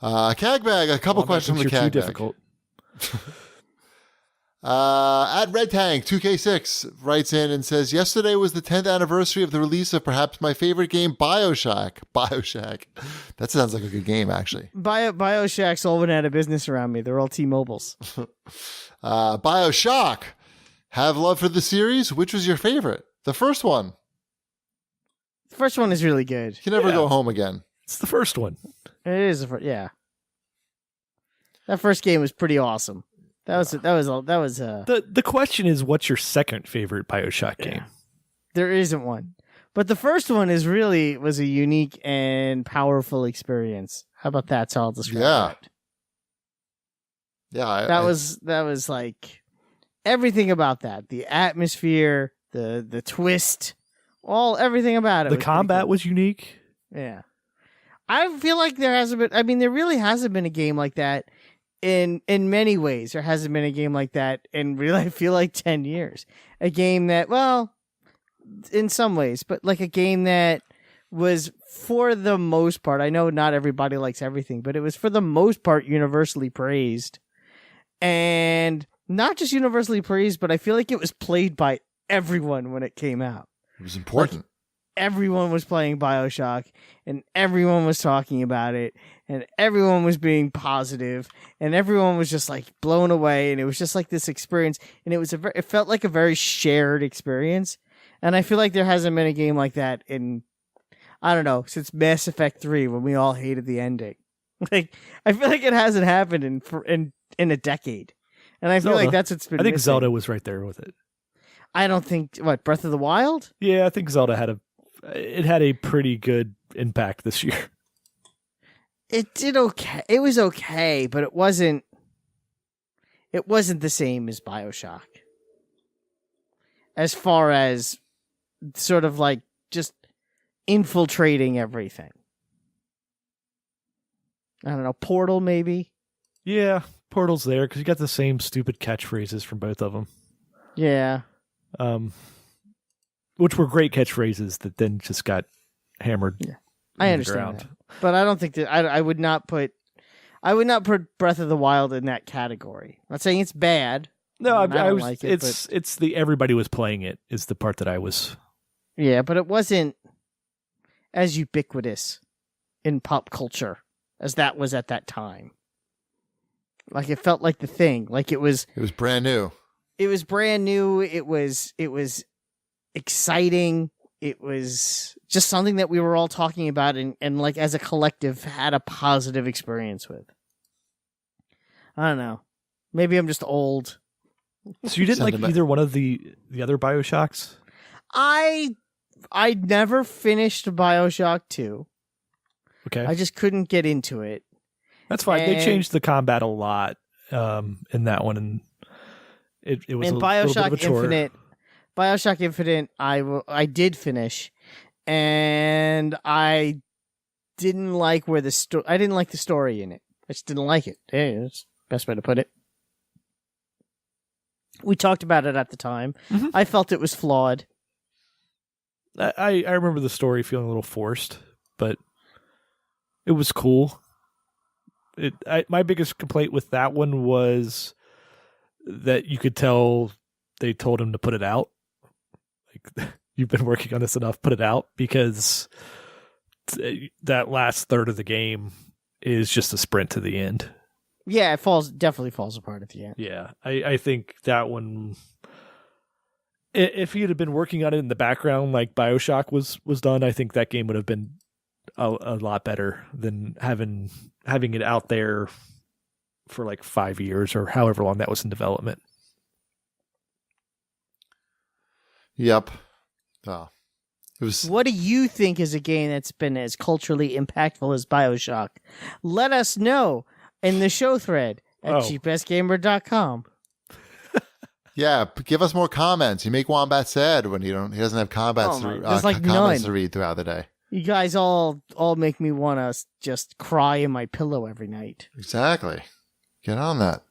CAGBag, a couple questions from the CAGBag. Too difficult. At Red Tank 2K6 writes in and says, yesterday was the 10th anniversary of the release of perhaps my favorite game, Bioshock. That sounds like a good game, actually. Bioshock's all went out of business around me. They're all T-Mobiles. Bioshock. Have love for the series. Which was your favorite? The first one. The first one is really good. You can never go home again. It's the first one. It is the first, yeah. That first game was pretty awesome. The question is, what's your second favorite Bioshock game? There isn't one, but the first one was a unique and powerful experience. How about that? So I'll describe it. Yeah, that was like everything about that. The atmosphere, the twist, everything about it. The combat was unique. Yeah, I feel like there hasn't been. I mean, there really hasn't been a game like that. In many ways, there hasn't been a game like that in really, I feel like 10 years. A game that, well, in some ways, but like a game that was, for the most part, I know not everybody likes everything, but it was for the most part universally praised. And not just universally praised, but I feel like it was played by everyone when it came out. It was important. Everyone was playing Bioshock, and everyone was talking about it, and everyone was being positive, and everyone was just like blown away, and it was just like this experience, and it felt like a very shared experience, and I feel like there hasn't been a game like that in, I don't know, since Mass Effect 3 when we all hated the ending. Like, I feel like it hasn't happened in a decade, and I feel like that's what's been. I think missing. Zelda was right there with it. I don't think Breath of the Wild. Yeah, I think Zelda had a pretty good impact this year. It did okay. It was okay, but it wasn't the same as BioShock. As far as sort of like just infiltrating everything. I don't know, Portal maybe? Yeah, Portal's there because you got the same stupid catchphrases from both of them. Yeah. Which were great catchphrases that then just got hammered. Yeah. I understand that. But I don't think that I would not put Breath of the Wild in that category. I'm not saying it's bad. No, I don't like it. It's the everybody was playing it is the part that I was. Yeah, but it wasn't as ubiquitous in pop culture as that was at that time. Like it felt like the thing. Like it was brand new. It was brand new. It was exciting. It was just something that we were all talking about and like as a collective had a positive experience with. I don't know. Maybe I'm just old. So you didn't like either one of the other Bioshocks? I never finished Bioshock 2. Okay. I just couldn't get into it. That's fine. They changed the combat a lot in that one, and it was in Bioshock Infinite. Bioshock Infinite, I did finish, and I didn't like I didn't like the story in it. I just didn't like it. Hey, that's the best way to put it. We talked about it at the time. Mm-hmm. I felt it was flawed. I remember the story feeling a little forced, but it was cool. My biggest complaint with that one was that you could tell they told him to put it out. Like, you've been working on this enough, put it out, because that last third of the game is just a sprint to the end. Yeah, it definitely falls apart at the end. Yeah, I think that one, if he had been working on it in the background like Bioshock was done, I think that game would have been a lot better than having it out there for like 5 years or however long that was in development. Yep. Oh. What do you think is a game that's been as culturally impactful as Bioshock? Let us know in the show thread at cheapestgamer.com. Yeah, give us more comments. You make Wombat sad when he doesn't have comments to read throughout the day. You guys all make me want to just cry in my pillow every night. Exactly. Get on that.